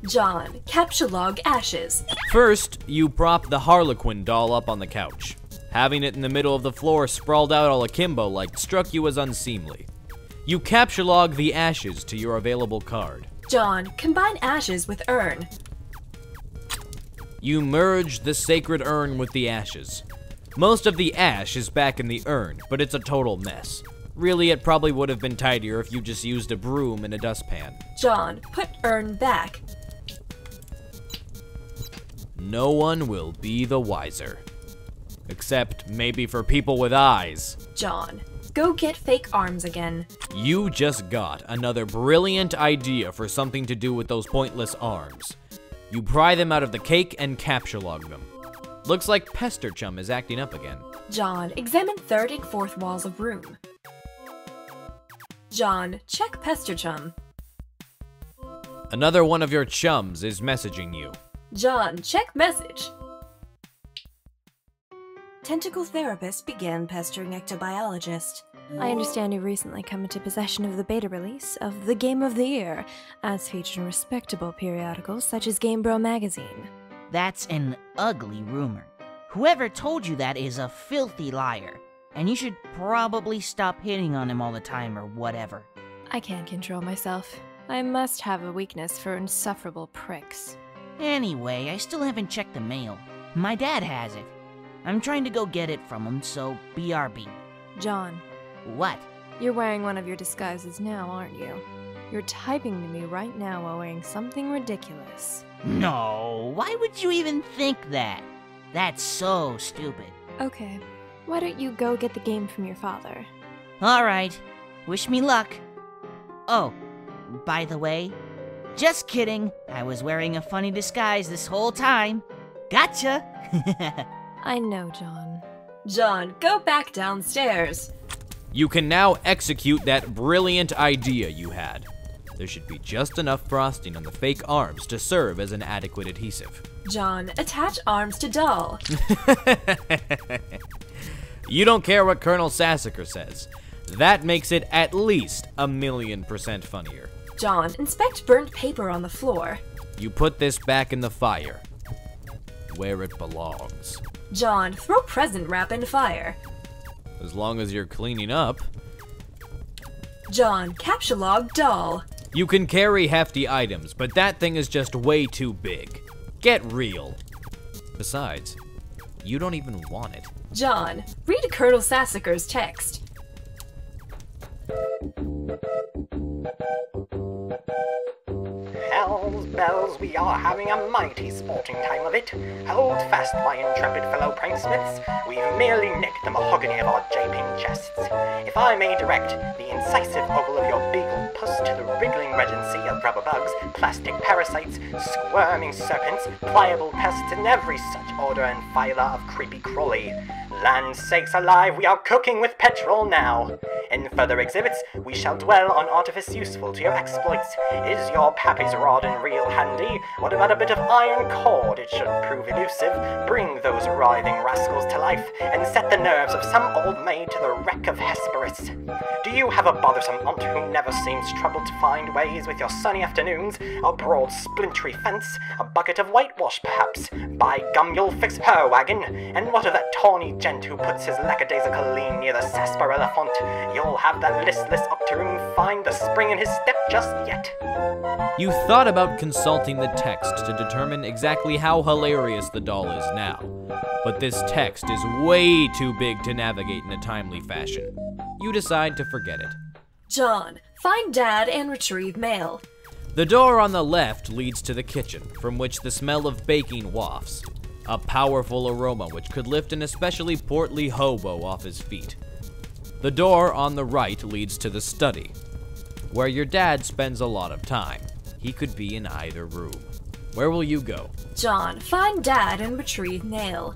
John, capture log ashes. First, you prop the Harlequin doll up on the couch. Having it in the middle of the floor sprawled out all akimbo-like struck you as unseemly. You capture log the ashes to your available card. John, combine ashes with urn. You merge the sacred urn with the ashes. Most of the ash is back in the urn, but it's a total mess. Really, it probably would have been tidier if you just used a broom and a dustpan. John, put urn back. No one will be the wiser. Except maybe for people with eyes. John, go get fake arms again. You just got another brilliant idea for something to do with those pointless arms. You pry them out of the cake and capture log them. Looks like Pester Chum is acting up again. John, examine third and fourth walls of room. John, check Pester Chum. Another one of your chums is messaging you. John, check message. Tentacle therapist began pestering ectobiologist. I understand you've recently come into possession of the beta release of the Game of the Year, as featured in respectable periodicals such as Game Bro magazine. That's an ugly rumor. Whoever told you that is a filthy liar, and you should probably stop hitting on him all the time or whatever. I can't control myself. I must have a weakness for insufferable pricks. Anyway, I still haven't checked the mail. My dad has it. I'm trying to go get it from him, so BRB. John, What? you're wearing one of your disguises now, aren't you? You're typing to me right now while wearing something ridiculous. No, why would you even think that? That's so stupid. Okay, why don't you go get the game from your father? Alright, wish me luck. Oh, by the way, just kidding. I was wearing a funny disguise this whole time. Gotcha! I know, John. John, go back downstairs. You can now execute that brilliant idea you had. There should be just enough frosting on the fake arms to serve as an adequate adhesive. John, attach arms to doll. You don't care what Colonel Sassacre says. That makes it at least 1,000,000% funnier. John, inspect burnt paper on the floor. You put this back in the fire, where it belongs. John, throw present wrap in fire. As long as you're cleaning up. John, capture log doll. You can carry hefty items, but that thing is just way too big. Get real. Besides, you don't even want it. John, read Colonel Sassacre's text. Hells bells, we are having a mighty sporting time of it. Hold fast, my intrepid fellow pranksmiths. We've merely nicked the mahogany of our japing chests. If I may direct the incisive ogle of your beagle puss to the wriggling regency of rubber bugs, plastic parasites, squirming serpents, pliable pests, and every such order and phyla of creepy crawly. Land sakes alive, we are cooking with petrol now. In further exhibits, we shall dwell on artifice useful to your exploits. Is your pappy's rod and reel handy? What about a bit of iron cord? It should prove elusive. Bring those writhing rascals to life, and set the nerves of some old maid to the wreck of Hesperus. Do you have a bothersome aunt who never seems troubled to find ways with your sunny afternoons? A broad splintery fence? A bucket of whitewash, perhaps? By gum, you'll fix her wagon. And what of that tawny gent who puts his lackadaisical lean near the sarsaparilla font? You'll have that listless octoroon find the spring in his step just yet. You thought about consulting the text to determine exactly how hilarious the doll is now, but this text is way too big to navigate in a timely fashion. You decide to forget it. John, find Dad and retrieve mail. The door on the left leads to the kitchen, from which the smell of baking wafts. A powerful aroma which could lift an especially portly hobo off his feet. The door on the right leads to the study, where your dad spends a lot of time. He could be in either room. Where will you go? John, find Dad and retrieve mail.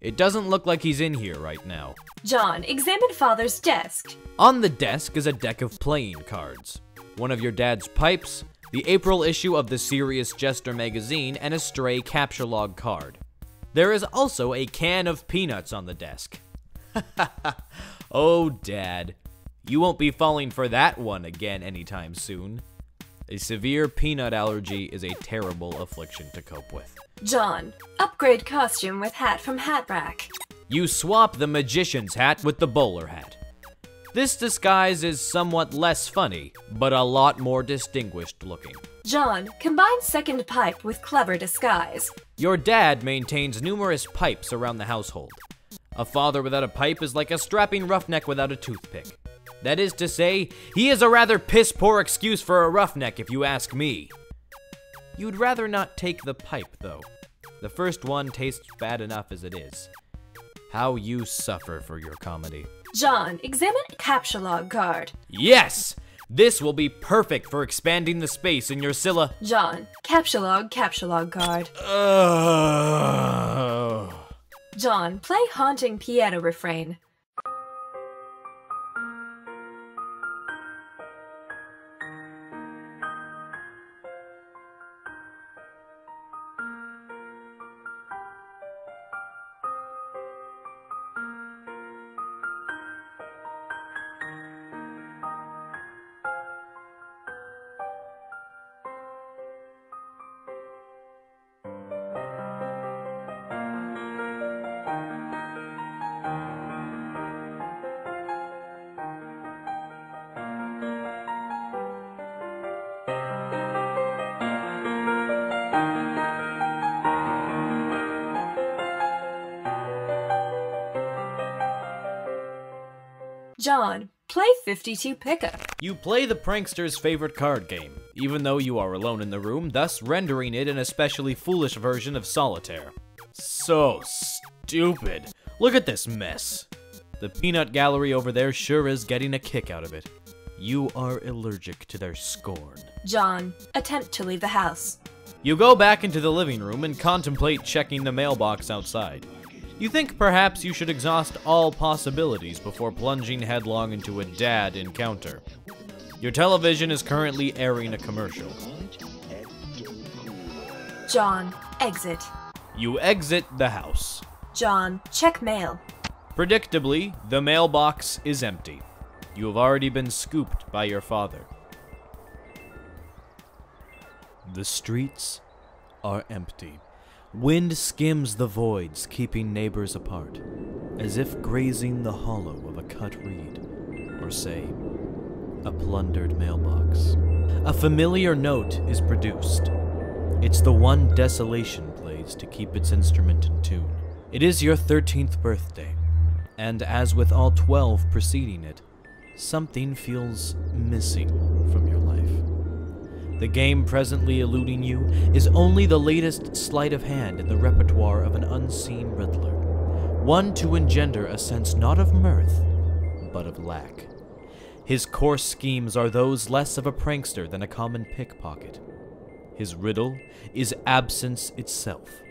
It doesn't look like he's in here right now. John, examine Father's desk. On the desk is a deck of playing cards. One of your dad's pipes, the April issue of the Serious Jester magazine, and a stray capture log card. There is also a can of peanuts on the desk. Oh, Dad. You won't be falling for that one again anytime soon. A severe peanut allergy is a terrible affliction to cope with. John, upgrade costume with hat from Hat Rack. You swap the magician's hat with the bowler hat. This disguise is somewhat less funny, but a lot more distinguished looking. John, combine second pipe with clever disguise. Your dad maintains numerous pipes around the household. A father without a pipe is like a strapping roughneck without a toothpick. That is to say, he is a rather piss-poor excuse for a roughneck if you ask me. You'd rather not take the pipe, though. The first one tastes bad enough as it is. How you suffer for your comedy. John, examine Pesterlog card. Yes! This will be perfect for expanding the space in your Scylla. John, Pesterlog card. John, play haunting piano refrain. John, play 52 Pickup. You play the prankster's favorite card game, even though you are alone in the room, thus rendering it an especially foolish version of solitaire. So stupid. Look at this mess. The peanut gallery over there sure is getting a kick out of it. You are allergic to their scorn. John, attempt to leave the house. You go back into the living room and contemplate checking the mailbox outside. You think perhaps you should exhaust all possibilities before plunging headlong into a dad encounter. Your television is currently airing a commercial. John, exit. You exit the house. John, check mail. Predictably, the mailbox is empty. You have already been scooped by your father. The streets are empty. Wind skims the voids, keeping neighbors apart, as if grazing the hollow of a cut reed, or say, a plundered mailbox. A familiar note is produced. It's the one desolation plays to keep its instrument in tune. It is your 13th birthday, and as with all 12 preceding it, something feels missing from your life. The game presently eluding you is only the latest sleight of hand in the repertoire of an unseen riddler, one to engender a sense not of mirth, but of lack. His coarse schemes are those less of a prankster than a common pickpocket. His riddle is absence itself.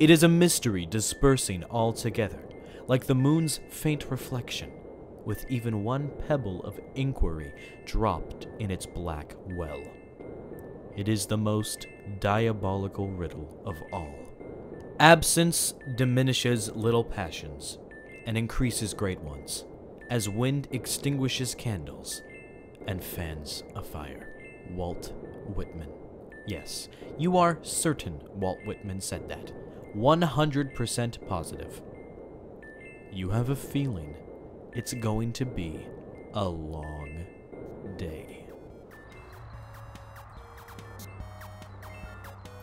It is a mystery dispersing altogether, like the moon's faint reflection, with even one pebble of inquiry dropped in its black well. It is the most diabolical riddle of all. Absence diminishes little passions and increases great ones, as wind extinguishes candles and fans a fire. Walt Whitman. Yes, you are certain Walt Whitman said that. 100% positive. You have a feeling it's going to be a long day.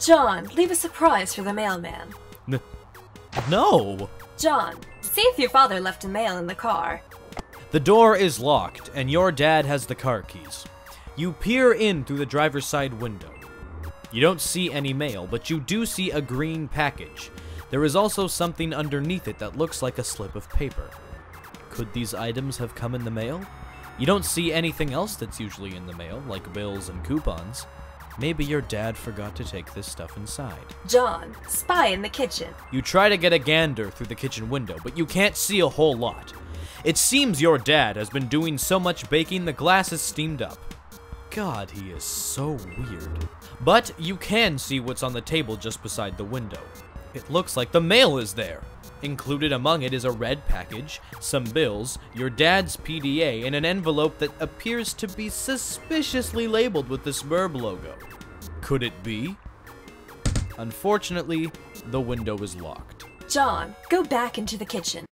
John, leave a surprise for the mailman. No! John, see if your father left a mail in the car. The door is locked, and your dad has the car keys. You peer in through the driver's side window. You don't see any mail, but you do see a green package. There is also something underneath it that looks like a slip of paper. Could these items have come in the mail? You don't see anything else that's usually in the mail, like bills and coupons. Maybe your dad forgot to take this stuff inside. John, spy in the kitchen. You try to get a gander through the kitchen window, but you can't see a whole lot. It seems your dad has been doing so much baking the glass is steamed up. God, he is so weird. But you can see what's on the table just beside the window. It looks like the mail is there. Included among it is a red package, some bills, your dad's PDA, and an envelope that appears to be suspiciously labeled with the Smurb logo. Could it be? Unfortunately, the window is locked. John, go back into the kitchen.